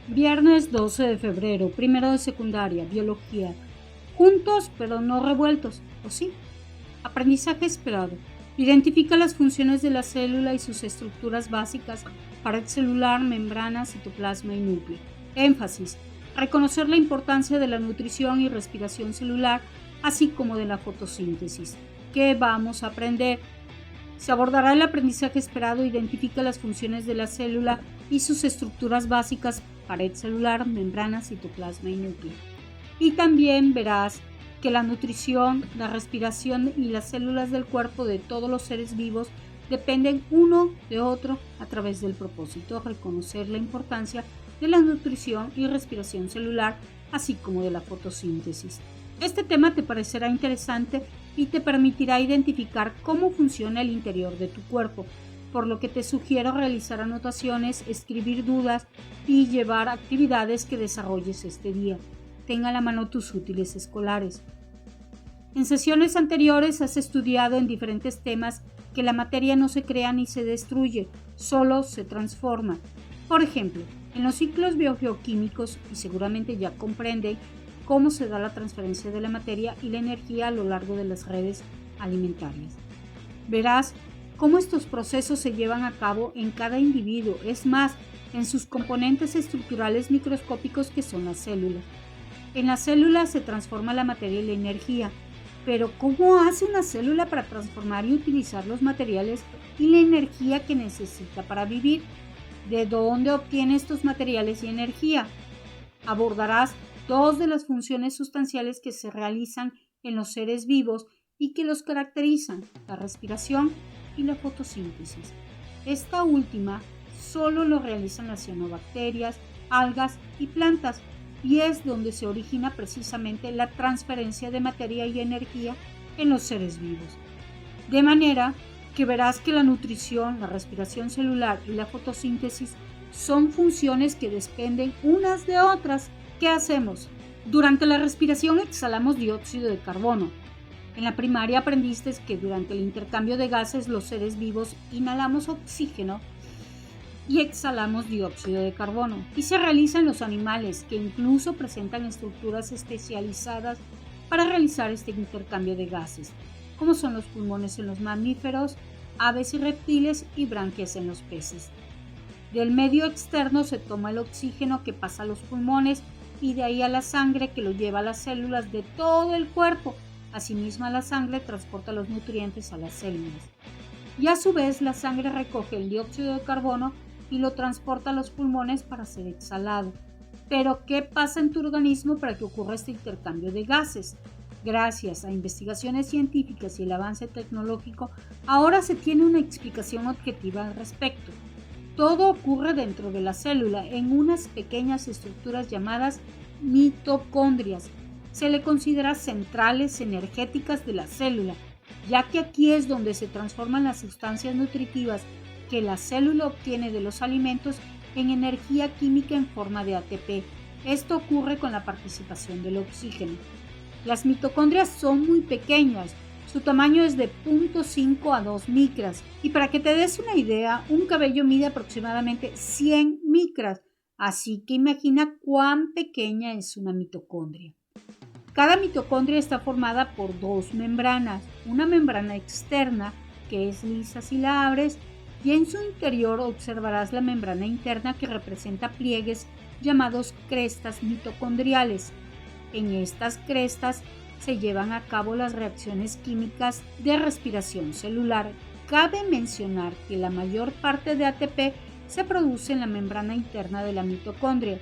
Viernes 12 de febrero, primero de secundaria, biología. Juntos pero no revueltos, ¿o sí? Aprendizaje esperado. Identifica las funciones de la célula y sus estructuras básicas: pared celular, membrana, citoplasma y núcleo. Énfasis. Reconocer la importancia de la nutrición y respiración celular, así como de la fotosíntesis. ¿Qué vamos a aprender? Se abordará el aprendizaje esperado. Identifica las funciones de la célula y sus estructuras básicas: pared celular, membrana, citoplasma y núcleo. Y también verás que la nutrición, la respiración y las células del cuerpo de todos los seres vivos dependen uno de otro a través del propósito: reconocer la importancia de la nutrición y respiración celular, así como de la fotosíntesis. Este tema te parecerá interesante y te permitirá identificar cómo funciona el interior de tu cuerpo, por lo que te sugiero realizar anotaciones, escribir dudas y llevar actividades que desarrolles este día. Tenga a la mano tus útiles escolares. En sesiones anteriores has estudiado en diferentes temas que la materia no se crea ni se destruye, solo se transforma. Por ejemplo, en los ciclos biogeoquímicos, y seguramente ya comprende cómo se da la transferencia de la materia y la energía a lo largo de las redes alimentarias. Verás cómo estos procesos se llevan a cabo en cada individuo, es más, en sus componentes estructurales microscópicos que son las células. En las células se transforma la materia y la energía, pero ¿cómo hace una célula para transformar y utilizar los materiales y la energía que necesita para vivir? ¿De dónde obtiene estos materiales y energía? Abordarás dos de las funciones sustanciales que se realizan en los seres vivos y que los caracterizan: la respiración y la fotosíntesis. Esta última solo lo realizan las cianobacterias, algas y plantas, y es donde se origina precisamente la transferencia de materia y energía en los seres vivos. De manera que verás que la nutrición, la respiración celular y la fotosíntesis son funciones que dependen unas de otras. ¿Qué hacemos? Durante la respiración exhalamos dióxido de carbono. En la primaria aprendiste que durante el intercambio de gases los seres vivos inhalamos oxígeno y exhalamos dióxido de carbono. Y se realiza en los animales, que incluso presentan estructuras especializadas para realizar este intercambio de gases, como son los pulmones en los mamíferos, aves y reptiles, y branquias en los peces. Del medio externo se toma el oxígeno que pasa a los pulmones y de ahí a la sangre, que lo lleva a las células de todo el cuerpo. Asimismo, la sangre transporta los nutrientes a las células. Y a su vez la sangre recoge el dióxido de carbono y lo transporta a los pulmones para ser exhalado. Pero ¿qué pasa en tu organismo para que ocurra este intercambio de gases? Gracias a investigaciones científicas y el avance tecnológico, ahora se tiene una explicación objetiva al respecto. Todo ocurre dentro de la célula, en unas pequeñas estructuras llamadas mitocondrias. Se le considera centrales energéticas de la célula, ya que aquí es donde se transforman las sustancias nutritivas que la célula obtiene de los alimentos en energía química en forma de ATP. Esto ocurre con la participación del oxígeno. Las mitocondrias son muy pequeñas. Su tamaño es de 0.5 a 2 micras. Y para que te des una idea, un cabello mide aproximadamente 100 micras. Así que imagina cuán pequeña es una mitocondria. Cada mitocondria está formada por dos membranas. Una membrana externa, que es lisa si la abres, y en su interior observarás la membrana interna, que representa pliegues llamados crestas mitocondriales. En estas crestas se llevan a cabo las reacciones químicas de respiración celular. Cabe mencionar que la mayor parte de ATP se produce en la membrana interna de la mitocondria.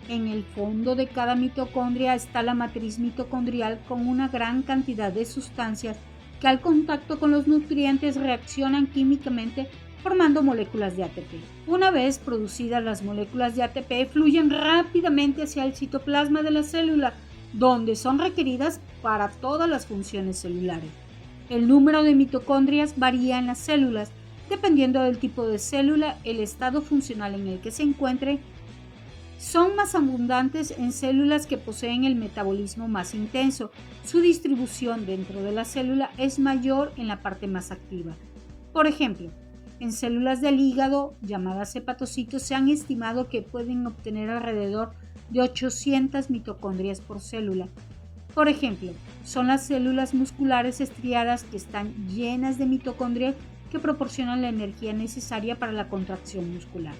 En el fondo de cada mitocondria está la matriz mitocondrial, con una gran cantidad de sustancias que al contacto con los nutrientes reaccionan químicamente formando moléculas de ATP. Una vez producidas las moléculas de ATP, fluyen rápidamente hacia el citoplasma de la célula, donde son requeridas para todas las funciones celulares. El número de mitocondrias varía en las células, dependiendo del tipo de célula, el estado funcional en el que se encuentre. Son más abundantes en células que poseen el metabolismo más intenso. Su distribución dentro de la célula es mayor en la parte más activa. Por ejemplo, En células del hígado, llamadas hepatocitos, se han estimado que pueden obtener alrededor de 800 mitocondrias por célula. Por ejemplo, son las células musculares estriadas que están llenas de mitocondrias que proporcionan la energía necesaria para la contracción muscular.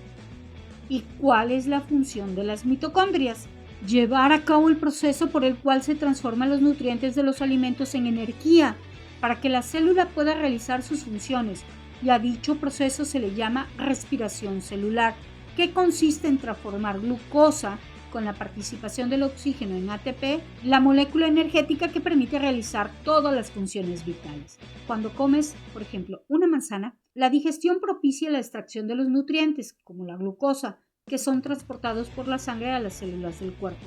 ¿Y cuál es la función de las mitocondrias? Llevar a cabo el proceso por el cual se transforman los nutrientes de los alimentos en energía para que la célula pueda realizar sus funciones, y a dicho proceso se le llama respiración celular, que consiste en transformar glucosa con la participación del oxígeno en ATP, la molécula energética que permite realizar todas las funciones vitales. Cuando comes, por ejemplo, una manzana, la digestión propicia la extracción de los nutrientes, como la glucosa, que son transportados por la sangre a las células del cuerpo.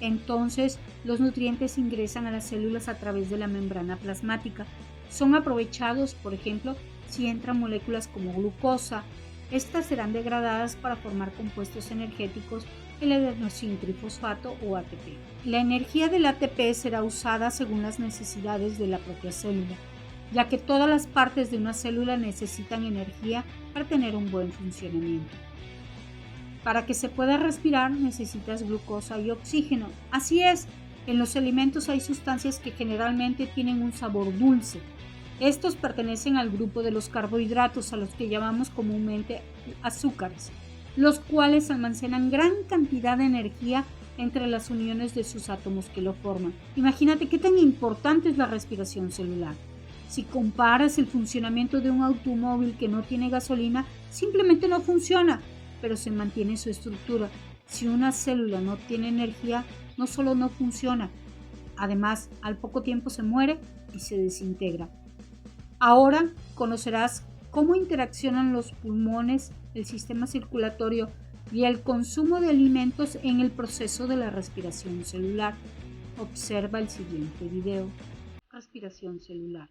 Entonces, los nutrientes ingresan a las células a través de la membrana plasmática. Son aprovechados, por ejemplo, si entran moléculas como glucosa. Estas serán degradadas para formar compuestos energéticos, el adenosíntrifosfato o ATP. La energía del ATP será usada según las necesidades de la propia célula, ya que todas las partes de una célula necesitan energía para tener un buen funcionamiento. Para que se pueda respirar necesitas glucosa y oxígeno. Así es, en los alimentos hay sustancias que generalmente tienen un sabor dulce. Estos pertenecen al grupo de los carbohidratos, a los que llamamos comúnmente azúcares, los cuales almacenan gran cantidad de energía entre las uniones de sus átomos que lo forman. Imagínate qué tan importante es la respiración celular. Si comparas el funcionamiento de un automóvil que no tiene gasolina, simplemente no funciona, pero se mantiene su estructura. Si una célula no tiene energía, no solo no funciona, además al poco tiempo se muere y se desintegra. Ahora conocerás cómo interaccionan los pulmones, el sistema circulatorio y el consumo de alimentos en el proceso de la respiración celular. Observa el siguiente video. Respiración celular.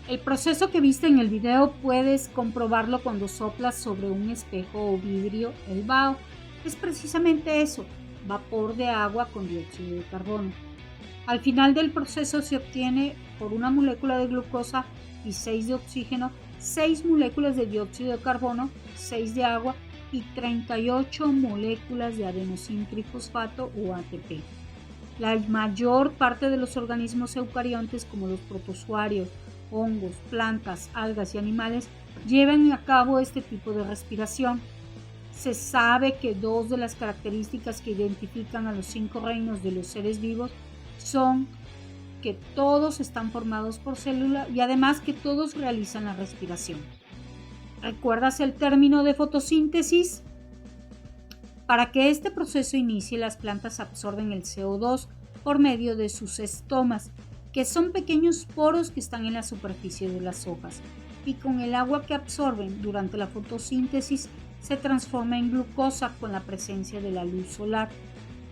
El proceso que viste en el video puedes comprobarlo cuando soplas sobre un espejo o vidrio el vaho. Es precisamente eso, vapor de agua con dióxido de carbono. Al final del proceso se obtiene por una molécula de glucosa y 6 de oxígeno, 6 moléculas de dióxido de carbono, 6 de agua y 38 moléculas de adenosíntrifosfato o ATP. La mayor parte de los organismos eucariontes, como los protozoarios, hongos, plantas, algas y animales, llevan a cabo este tipo de respiración. Se sabe que 2 de las características que identifican a los 5 reinos de los seres vivos son que todos están formados por célula y además que todos realizan la respiración. ¿Recuerdas el término de fotosíntesis? Para que este proceso inicie, las plantas absorben el CO2 por medio de sus estomas, que son pequeños poros que están en la superficie de las hojas, y con el agua que absorben durante la fotosíntesis se transforma en glucosa con la presencia de la luz solar.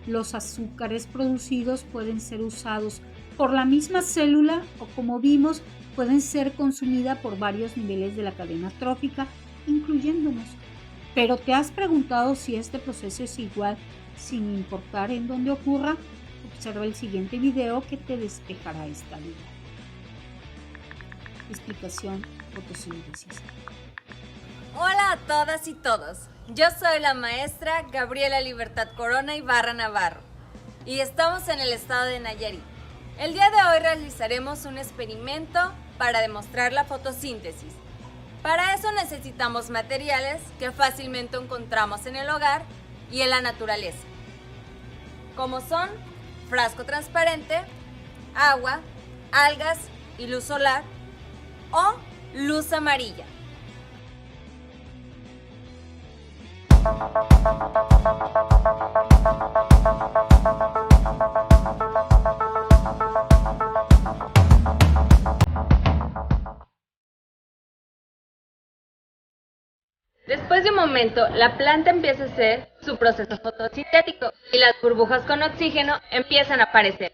Los azúcares producidos pueden ser usados por la misma célula o, como vimos, pueden ser consumidas por varios niveles de la cadena trófica, incluyéndonos. Pero ¿te has preguntado si este proceso es igual sin importar en dónde ocurra? Observa el siguiente video que te despejará esta duda. Explicación: fotosíntesis. Hola a todas y todos. Yo soy la maestra Gabriela Libertad Corona Ibarra Navarro y estamos en el estado de Nayarit. El día de hoy realizaremos un experimento para demostrar la fotosíntesis. Para eso necesitamos materiales que fácilmente encontramos en el hogar y en la naturaleza, como son frasco transparente, agua, algas y luz solar, o luz amarilla. Después de un momento, la planta empieza a hacer su proceso fotosintético y las burbujas con oxígeno empiezan a aparecer.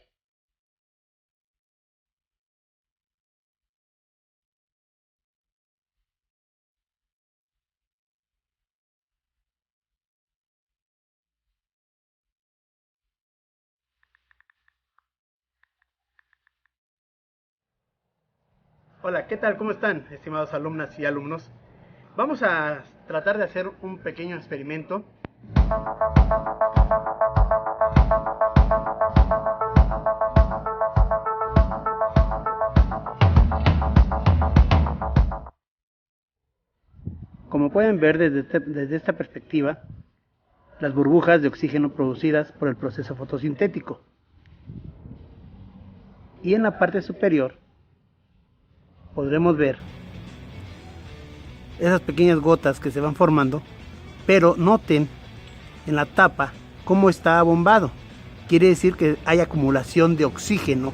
Hola, ¿qué tal? ¿Cómo están, estimados alumnas y alumnos? Vamos a tratar de hacer un pequeño experimento. Como pueden ver desde esta perspectiva, las burbujas de oxígeno producidas por el proceso fotosintético. Y en la parte superior podremos ver esas pequeñas gotas que se van formando, pero noten en la tapa cómo está abombado. Quiere decir que hay acumulación de oxígeno.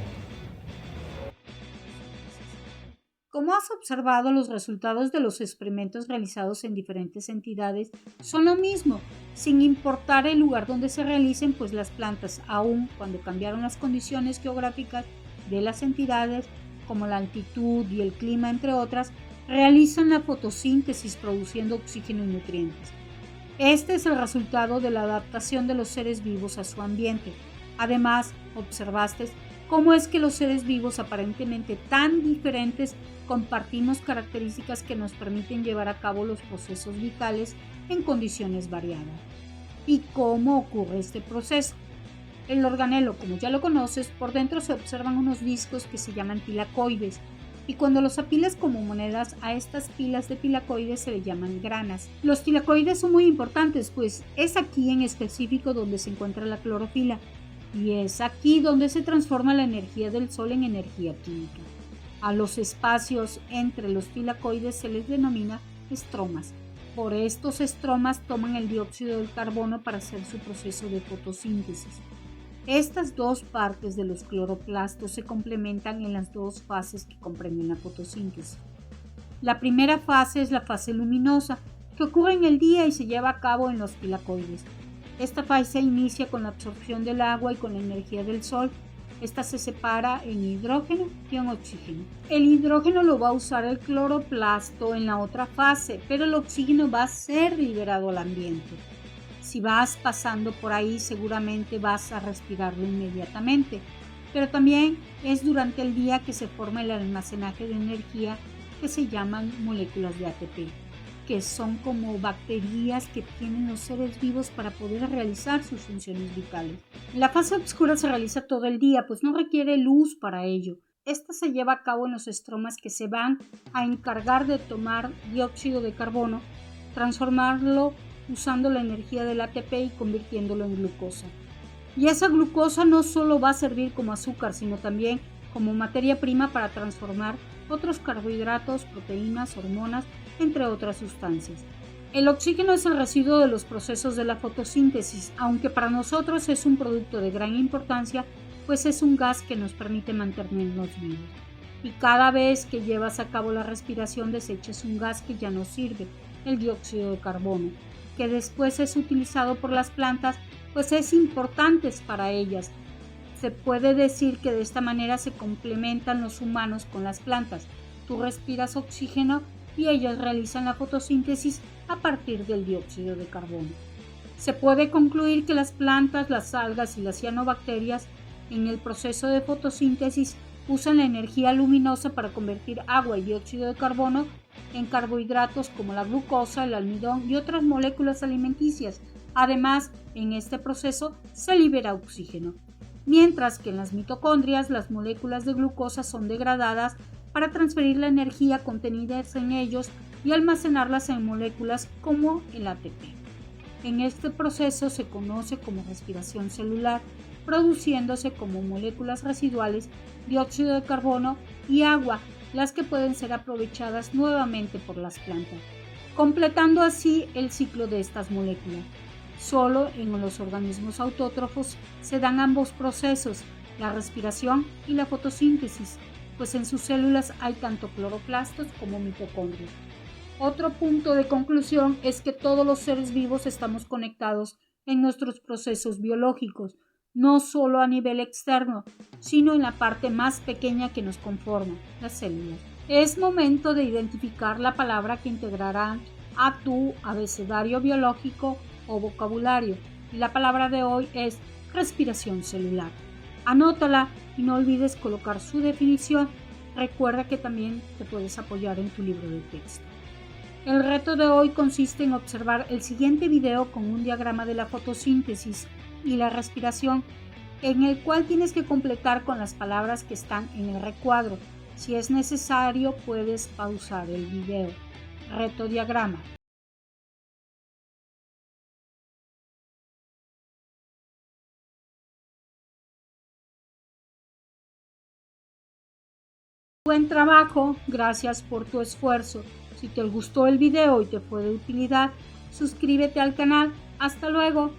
Como has observado, los resultados de los experimentos realizados en diferentes entidades son lo mismo, sin importar el lugar donde se realicen, pues las plantas, aun cuando cambiaron las condiciones geográficas de las entidades, como la altitud y el clima, entre otras, realizan la fotosíntesis produciendo oxígeno y nutrientes. Este es el resultado de la adaptación de los seres vivos a su ambiente. Además, observaste cómo es que los seres vivos aparentemente tan diferentes compartimos características que nos permiten llevar a cabo los procesos vitales en condiciones variadas. ¿Y cómo ocurre este proceso? El organelo, como ya lo conoces, por dentro se observan unos discos que se llaman tilacoides, y cuando los apilas como monedas a estas pilas de tilacoides se le llaman granas. Los tilacoides son muy importantes, pues es aquí en específico donde se encuentra la clorofila, y es aquí donde se transforma la energía del sol en energía química. A los espacios entre los tilacoides se les denomina estromas. Por estos estromas toman el dióxido de carbono para hacer su proceso de fotosíntesis. Estas dos partes de los cloroplastos se complementan en las dos fases que comprenden la fotosíntesis. La primera fase es la fase luminosa, que ocurre en el día y se lleva a cabo en los tilacoides. Esta fase inicia con la absorción del agua y con la energía del sol. Esta se separa en hidrógeno y en oxígeno. El hidrógeno lo va a usar el cloroplasto en la otra fase, pero el oxígeno va a ser liberado al ambiente. Si vas pasando por ahí, seguramente vas a respirarlo inmediatamente, pero también es durante el día que se forma el almacenaje de energía que se llaman moléculas de ATP, que son como bacterias que tienen los seres vivos para poder realizar sus funciones vitales. La fase oscura se realiza todo el día, pues no requiere luz para ello. Esta se lleva a cabo en los estromas que se van a encargar de tomar dióxido de carbono, transformarlo usando la energía del ATP y convirtiéndolo en glucosa. Y esa glucosa no solo va a servir como azúcar, sino también como materia prima para transformar otros carbohidratos, proteínas, hormonas, entre otras sustancias. El oxígeno es el residuo de los procesos de la fotosíntesis, aunque para nosotros es un producto de gran importancia, pues es un gas que nos permite mantenernos vivos. Y cada vez que llevas a cabo la respiración desechas un gas que ya no sirve, el dióxido de carbono, que después es utilizado por las plantas, pues es importante para ellas. Se puede decir que de esta manera se complementan los humanos con las plantas. Tú respiras oxígeno y ellas realizan la fotosíntesis a partir del dióxido de carbono. Se puede concluir que las plantas, las algas y las cianobacterias en el proceso de fotosíntesis usan la energía luminosa para convertir agua y dióxido de carbono en carbohidratos como la glucosa, el almidón y otras moléculas alimenticias. Además, en este proceso se libera oxígeno, mientras que en las mitocondrias las moléculas de glucosa son degradadas para transferir la energía contenida en ellos y almacenarlas en moléculas como el ATP. En este proceso se conoce como respiración celular, produciéndose como moléculas residuales dióxido de carbono y agua, las que pueden ser aprovechadas nuevamente por las plantas, completando así el ciclo de estas moléculas. Solo en los organismos autótrofos se dan ambos procesos, la respiración y la fotosíntesis, pues en sus células hay tanto cloroplastos como mitocondrias. Otro punto de conclusión es que todos los seres vivos estamos conectados en nuestros procesos biológicos, no solo a nivel externo, sino en la parte más pequeña que nos conforma, las células. Es momento de identificar la palabra que integrarán a tu abecedario biológico o vocabulario, y la palabra de hoy es respiración celular. Anótala y no olvides colocar su definición. Recuerda que también te puedes apoyar en tu libro de texto. El reto de hoy consiste en observar el siguiente video con un diagrama de la fotosíntesis y la respiración, en el cual tienes que completar con las palabras que están en el recuadro. Si es necesario, puedes pausar el video. Reto diagrama. Buen trabajo, gracias por tu esfuerzo. Si te gustó el video y te fue de utilidad, suscríbete al canal. Hasta luego.